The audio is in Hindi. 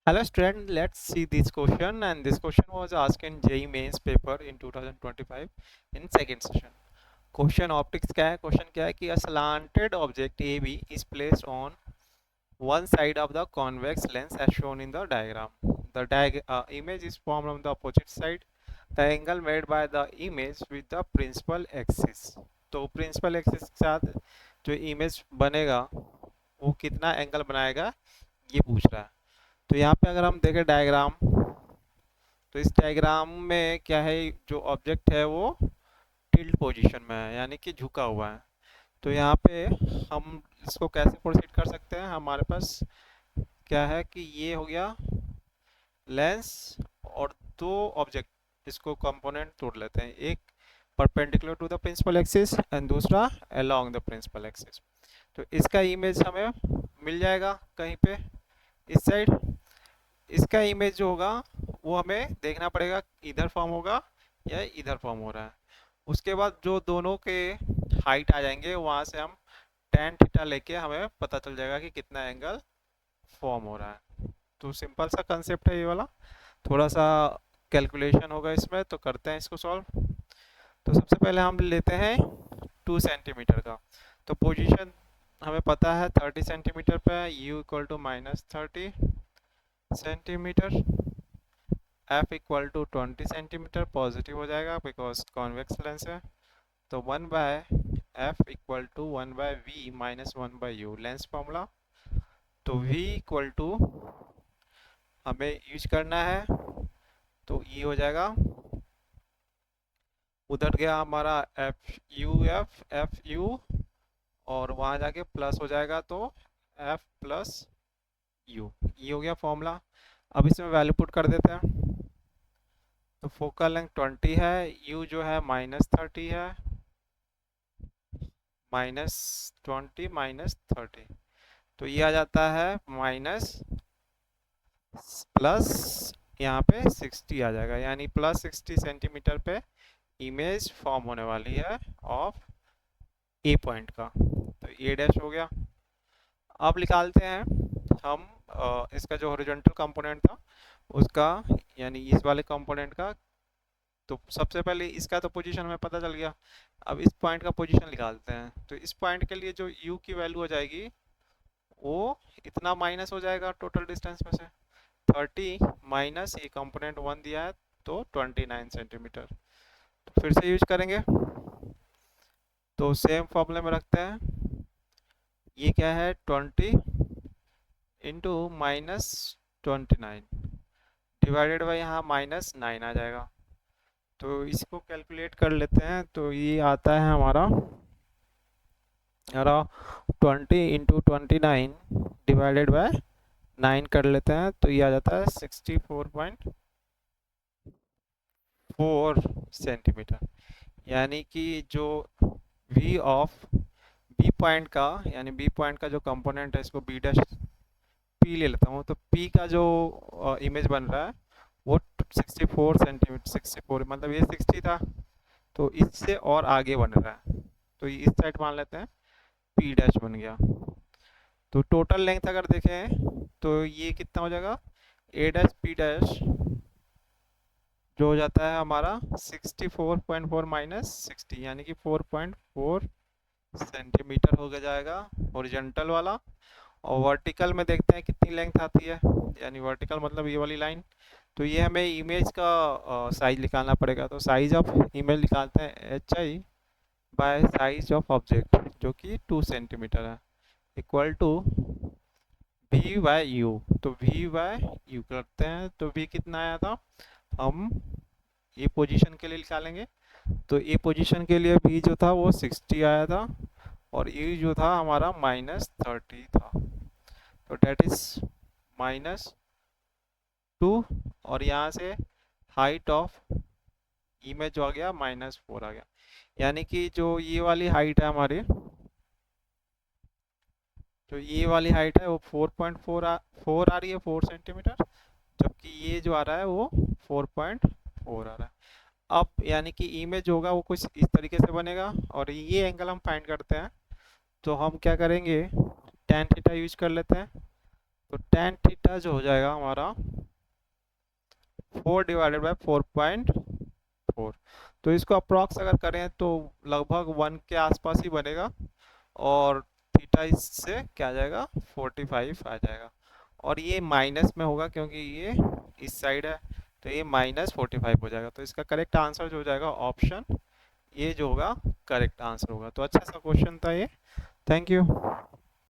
Hello student, let's see this question, and this question was asked in JEE mains paper in 2025 in second session. Question optics क्या है? Question क्या है कि a slanted object AB is placed on one side of the convex lens as shown in the diagram. The image is formed on the opposite side. The angle made by the image with the principal axis. तो principal axis के साथ जो image बनेगा वो कितना एंगल बनाएगा ये पूछ रहा है। तो यहाँ पे अगर हम देखें डायग्राम, तो इस डायग्राम में क्या है, जो ऑब्जेक्ट है वो टिल्ट पोजीशन में है, यानी कि झुका हुआ है। तो यहाँ पे हम इसको कैसे प्रोसीड कर सकते हैं? हमारे पास क्या है कि ये हो गया लेंस और दो ऑब्जेक्ट, इसको कंपोनेंट तोड़ लेते हैं, एक perpendicular to the principal axis and दूसरा अलोंग द प्रिंसिपल एक्सिस। तो इसका इमेज हमें मिल जाएगा कहीं पे इस साइड। इसका इमेज जो होगा वो हमें देखना पड़ेगा इधर फॉर्म होगा या इधर फॉर्म हो रहा है। उसके बाद जो दोनों के हाइट आ जाएंगे वहां से हम tan थीटा लेके हमें पता चल जाएगा कि कितना एंगल फॉर्म हो रहा है। तो सिंपल सा कंसेप्ट है ये वाला, थोड़ा सा कैलकुलेशन होगा इसमें, तो करते हैं इसको सॉल्व। तो सबसे पहले हम लेते हैं 2 सेंटीमीटर का। तो पोजीशन हमें पता है 30 सेंटीमीटर पे है, u equal to -30 centimetre, f equal to 20 centimetre, positive हो जाएगा बिकॉज कॉन्वेक्स लेंस है। तो 1/f equal to 1/v minus 1/u lens formula. तो v इक्वल टू हमें यूज करना है, तो e हो जाएगा, उधर गया हमारा एफ यू और वहाँ जाके प्लस हो जाएगा, तो f प्लस यू, ये हो गया फॉर्मूला। अब इसमें वैल्यू पुट कर देते हैं। तो फोकल लेंथ 20 है, u जो है -30 है, -20 -30, तो ये आ जाता है माइनस प्लस, यहाँ पे 60 आ जाएगा, यानी +60 सेंटीमीटर पे इमेज फॉर्म होने वाली है ऑफ ए पॉइंट का। तो ए डैश हो गया। अब निकालते हैं हम इसका जो हॉरिजॉन्टल कंपोनेंट था उसका, यानी इस वाले कंपोनेंट का। तो सबसे पहले इसका तो पोजीशन हमें पता चल गया, अब इस पॉइंट का पोजीशन निकालते हैं। तो इस पॉइंट के लिए जो u की वैल्यू हो जाएगी वो इतना माइनस हो जाएगा टोटल डिस्टेंस में से, 30 माइनस ये कंपोनेंट 1 दिया है, तो 29 सेंटीमीटर। तो फिर से यूज करेंगे, तो सेम फॉर्मूले में रखते हैं। ये क्या है 20 इंटू -29 डिवाइडेड बाई यहाँ -9 आ जाएगा। तो इसको कैलकुलेट कर लेते हैं, तो ये आता है हमारा 20 इंटू 29 डिवाइडेड बाय 9 कर लेते हैं, तो ये आ जाता है 64.4 सेंटीमीटर। यानी कि जो v ऑफ बी पॉइंट का, यानी बी पॉइंट का जो कंपोनेंट है, इसको बी डैश पी ले लेता हूँ, तो पी का जो इमेज बन रहा है वो 64 सेंटीमीटर, 64 मतलब ये 60 था, तो इससे और आगे बन रहा है, तो इस साइड मान लेते हैं पी डैश बन गया। तो टोटल लेंथ अगर देखें तो ये कितना हो जाएगा, ए डैश पी डैश जो हो जाता है हमारा 64.4 माइनस 60, यानी कि 4.4 सेंटीमीटर हो जाएगा हॉरिजॉन्टल वाला। और वर्टिकल में देखते हैं कितनी लेंथ आती है, यानी वर्टिकल मतलब ये वाली लाइन। तो ये हमें इमेज का साइज निकालना पड़ेगा, तो साइज ऑफ इमेज निकालते हैं HI by size of object जो कि 2 सेंटीमीटर है, equal to v by u. तो v बाय यू करते हैं, तो v कितना आया था, हम ये पोजीशन के लिए निकालेंगे। तो ये पोजीशन के लिए v जो था वो 60 आया था, और e जो था हमारा -30 था, तो डेट इज -2, और यहाँ से हाइट ऑफ इमेज जो आ गया -4 आ गया। यानी कि जो ये वाली हाइट है हमारी, जो ये वाली हाइट है वो 4.4 4 आ रही है, 4 सेंटीमीटर, जबकि ये जो आ रहा है वो 4.4 आ रहा है। अब यानी कि इमेज होगा वो कुछ इस तरीके से बनेगा, और ये एंगल हम फाइंड करते हैं। तो हम क्या करेंगे, tan थीटा यूज कर लेते हैं। तो टेन थीटा जो हो जाएगा हमारा 4/4.4। तो इसको अप्रॉक्स अगर करें तो लगभग 1 के आसपास ही बनेगा, और थीटा इससे क्या आ जाएगा 45 आ जाएगा। और ये माइनस में होगा क्योंकि ये इस साइड है, तो ये -45 हो जाएगा। तो इसका करेक्ट आंसर जो हो जाएगा ऑप्शन ये जो होगा करेक्ट आंसर होगा। तो अच्छा सा क्वेश्चन था ये। Thank you.